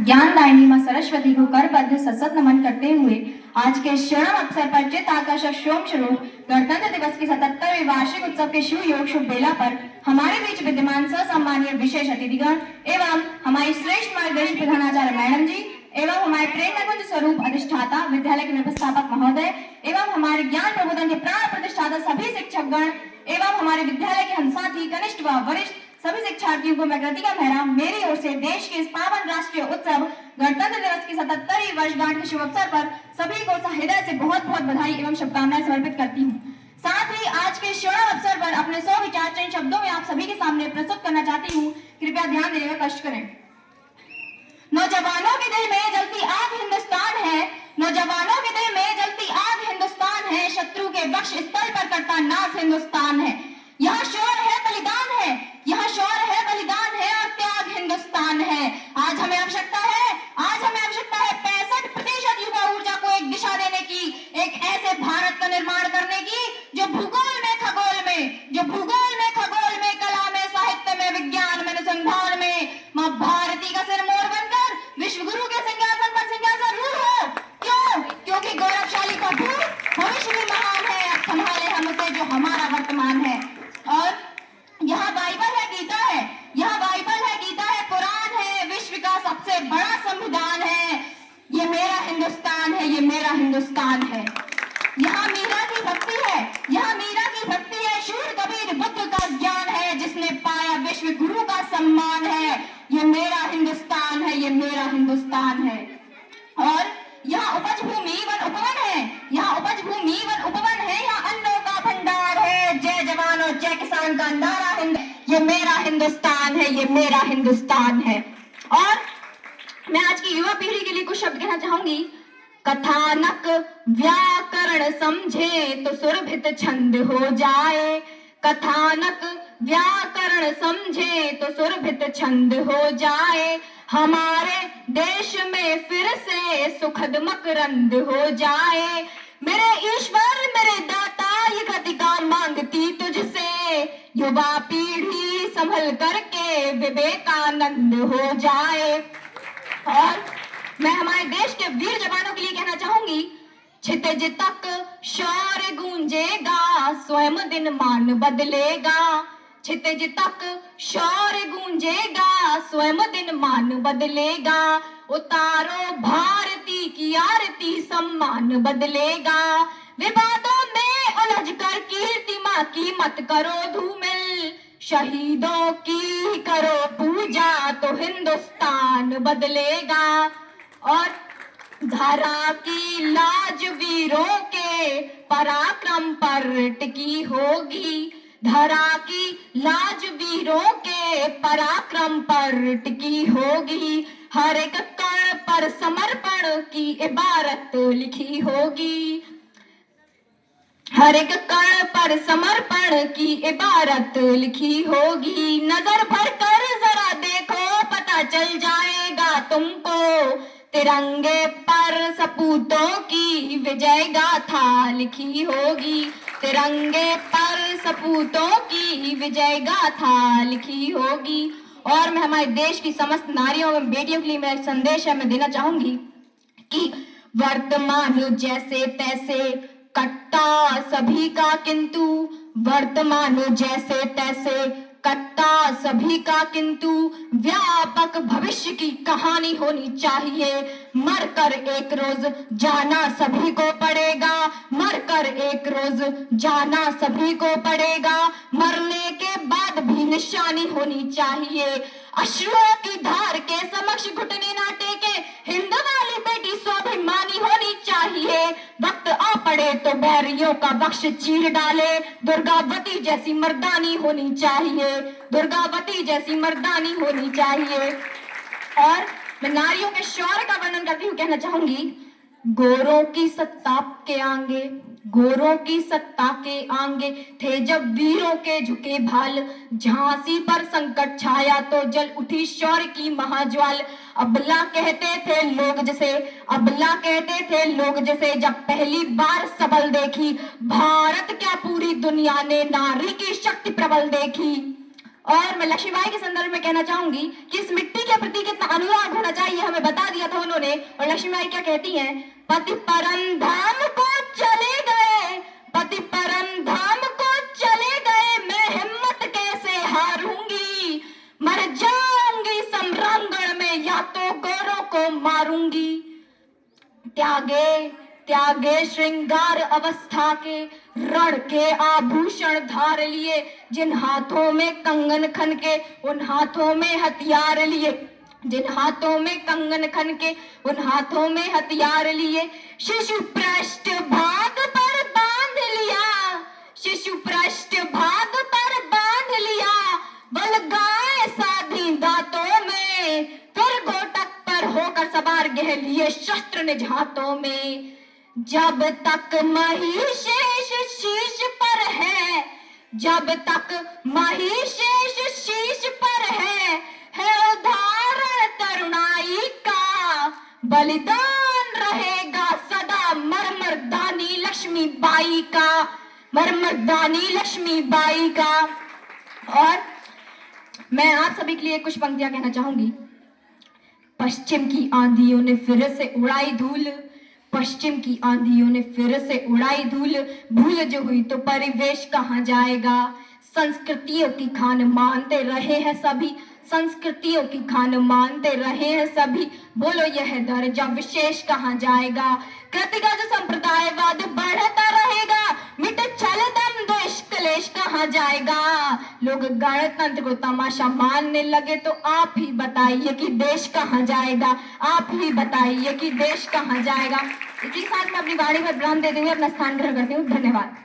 ज्ञानदायिनी मां सरस्वती को करबद्ध सशक्त नमन करते हुए आज के स्वर्ण अवसर पर चित आकर्षक सोम स्वरूप गणतंत्र दिवस की 77वें वार्षिक उत्सव के शुभ योग शुभ बेला पर हमारे बीच विद्यमान सम्मानीय विशेष अतिथिगण एवं हमारी श्रेष्ठ मार्गदर्शक प्रधानाचार्य मैडम जी एवं हमारे प्रेरणा कुंज स्वरूप अधिष्ठाता विद्यालय के व्यवस्थापक महोदय एवं हमारे ज्ञान प्रबोधन के प्राण प्रतिष्ठाता सभी शिक्षकगण एवं हमारे विद्यालय के हम साथी कनिष्ठ व वरिष्ठ सभी शिक्षार्थियों को मैं कृतिका मेहरा मेरी ओर से देश के इस पावन राष्ट्रीय उत्सव गणतंत्र दिवस की 77वीं वर्षगांठ के शुभ अवसर पर सभी को हृदय से बहुत बहुत बधाई एवं शुभकामनाएं समर्पित करती हूँ। साथ ही आज के स्वर्ण अवसर पर अपने 100 विचार चंद शब्दों में आप सभी के सामने प्रस्तुत करना चाहती हूँ। कृपया ध्यान देने का कष्ट करें। नौजवानों के दिल में जलती आग हिंदुस्तान है, नौजवानों के दिल में जलती आग हिंदुस्तान है, शत्रु के वक्ष स्थल पर करता नाश हिंदुस्तान है। यह शौर्य है, बलिदान है, यह शौर्य है, बलिदान है और त्याग हिंदुस्तान है। आज हमें आवश्यकता है, आज हमें आवश्यकता है 65% युवा ऊर्जा को एक दिशा देने की, एक ऐसे भारत का निर्माण करने की जो भूगोल में, खगोल में, जो भूगोल में, खगोल में, कला में, साहित्य में, विज्ञान में, अनुसंधान में मां भारती का सिरमौर बनकर विश्व गुरु के सिंहासन पर सिंहासन रूढ़ हो। क्यों? क्योंकि गौरवशाली का भूत भविष्य में महान है, अब संभाले हम उसे जो हमारा वर्तमान है। और यह बाइबल है, गीता है, यह बाइबल है, गीता है, कुरान है, विश्व का सबसे बड़ा संविधान है। ये मेरा हिंदुस्तान है, ये मेरा हिंदुस्तान है। यहाँ मीरा की भक्ति है, यहाँ मीरा की भक्ति है, शूर कबीर बुद्ध का ज्ञान है, जिसने पाया विश्व गुरु का सम्मान है। ये मेरा हिंदुस्तान है, ये मेरा हिंदुस्तान है। और यहाँ उपज भूमि वन उपवन है, यहाँ उपज भूमि वन उपवन है, यहाँ अन्नों का भंडार है, जय जवान और जय किसान का नारा है। ये मेरा हिंदुस्तान है, ये मेरा हिंदुस्तान है। और मैं आज की युवा पीढ़ी के लिए कुछ शब्द कहना चाहूंगी। कथानक व्याकरण समझे तो सुरभित छंद हो जाए, कथानक व्याकरण समझे तो सुरभित छंद हो जाए, हमारे देश में फिर से सुखद मकरंद हो जाए। मेरे ईश्वर मेरे दाता ये कृतिका मांगती तुझसे, युवा पीढ़ी संभल करके विवेकानंद हो जाए। और मैं हमारे देश के वीर जवानों के लिए कहना चाहूंगी, क्षितिज तक शौर्य गूंजेगा स्वयं दिन मान बदलेगा, क्षितिज तक शौर्य गूंजेगा स्वयं दिन मान बदलेगा, उतारो भारती की आरती सम्मान बदलेगा, विवादों में उलझ कर कीर्ति मां की मत करो धूमिल, शहीदों की करो पूजा तो हिंदुस्तान बदलेगा। और धरा की लाज वीरों के पराक्रम पर टिकी होगी, धरा की लाज वीरों के पराक्रम पर टिकी होगी, हर एक कण पर समर्पण की इबारत लिखी होगी, हर एक कण पर समर्पण की इबारत लिखी होगी। नजर भर कर जरा देखो पता चल जाएगा तुमको, तिरंगे पर सपूतों की विजय गाथा लिखी होगी, तिरंगे पर सपूतों की विजय गाथा लिखी होगी। और मैं हमारे देश की समस्त नारियों एवं बेटियों के लिए मेरा संदेश है, मैं देना चाहूंगी कि वर्तमान जैसे तैसे कट्टा सभी का, किंतु वर्तमान जैसे तैसे कट्टा सभी का, किंतु व्यापक भविष्य की कहानी होनी चाहिए। मरकर एक रोज जाना सभी को पड़ेगा, मरकर एक रोज जाना सभी को पड़ेगा, मरने के बाद भी निशानी होनी चाहिए। अश्रुओं की धार के समक्ष घुटने ना टेके हिंद वाली बेटी स्वाभिमानी होनी चाहिए। वक्त आ पड़े तो बैरियों का वक्ष चीर डाले, दुर्गावती जैसी मर्दानी होनी चाहिए, दुर्गावती जैसी मर्दानी होनी चाहिए। और मैं नारियों के शौर्य का वर्णन करती हूँ, कहना चाहूंगी, गोरों की सत्ता के आगे, गोरों की सत्ता के आगे थे जब वीरों के झुके भाल, झांसी पर संकट छाया तो जल उठी शौर्य की महाज्वाल। अबला कहते थे लोग जिसे, अबला कहते थे लोग जिसे, जब पहली बार सबल देखी भारत क्या पूरी दुनिया ने नारी की शक्ति प्रबल देखी। और मैं लक्ष्मीबाई के संदर्भ में कहना चाहूंगी कि इस मिट्टी के प्रति कितना अनुराग होना ये हमें बता दिया था उन्होंने। और लक्ष्मी बाई क्या कहती हैं, पति परम धाम को चले गए, पति परम धाम को चले गए, मैं हिम्मत कैसे हारूंगी, मर जाऊंगी सम्रांगण में या तो गौरों को मारूंगी। त्यागे त्यागे श्रृंगार अवस्था के, रण के आभूषण धार लिए, जिन हाथों में कंगन खन के उन हाथों में हथियार लिए, जिन हाथों में कंगन खन के उन हाथों में हथियार लिए, शिशु पृष्ठ भाग पर बांध लिया, शिशु पृष्ठ भाग पर बांध लिया, बल गाए साधी दांतों में, फिर घोटक पर होकर सवार गह लिए शस्त्र निज हाथों में। जब तक महिषेष शीश पर है, जब तक महिषेष शीश पर है उदाहरण तरुणाई का, बलिदान रहेगा सदा मरमर्दानी लक्ष्मी बाई का, मरमर्दानी लक्ष्मी बाई का। और मैं आप सभी के लिए कुछ पंक्तियां कहना चाहूंगी। पश्चिम की आंधियों ने फिर से उड़ाई धूल, पश्चिम की आंधियों ने फिर से उड़ाई धूल, भूल जो हुई तो परिवेश कहाँ जाएगा, संस्कृतियों की खान मानते रहे हैं सभी, संस्कृतियों की खान मानते रहे हैं सभी, बोलो यह दर्जा विशेष कहाँ जाएगा, कृतिका जो संप्रदायवाद बढ़ता रहेगा, मिटे छल दम द्वेष कलेश कहाँ जाएगा, लोग गणतंत्र को तमाशा मानने लगे तो आप ही बताइए कि देश कहाँ जाएगा, आप ही बताइए कि देश कहाँ जाएगा। इसी साथ में अपनी वाणी पर विराम देते हुए अपना स्थान ग्रहण करती हूँ। धन्यवाद।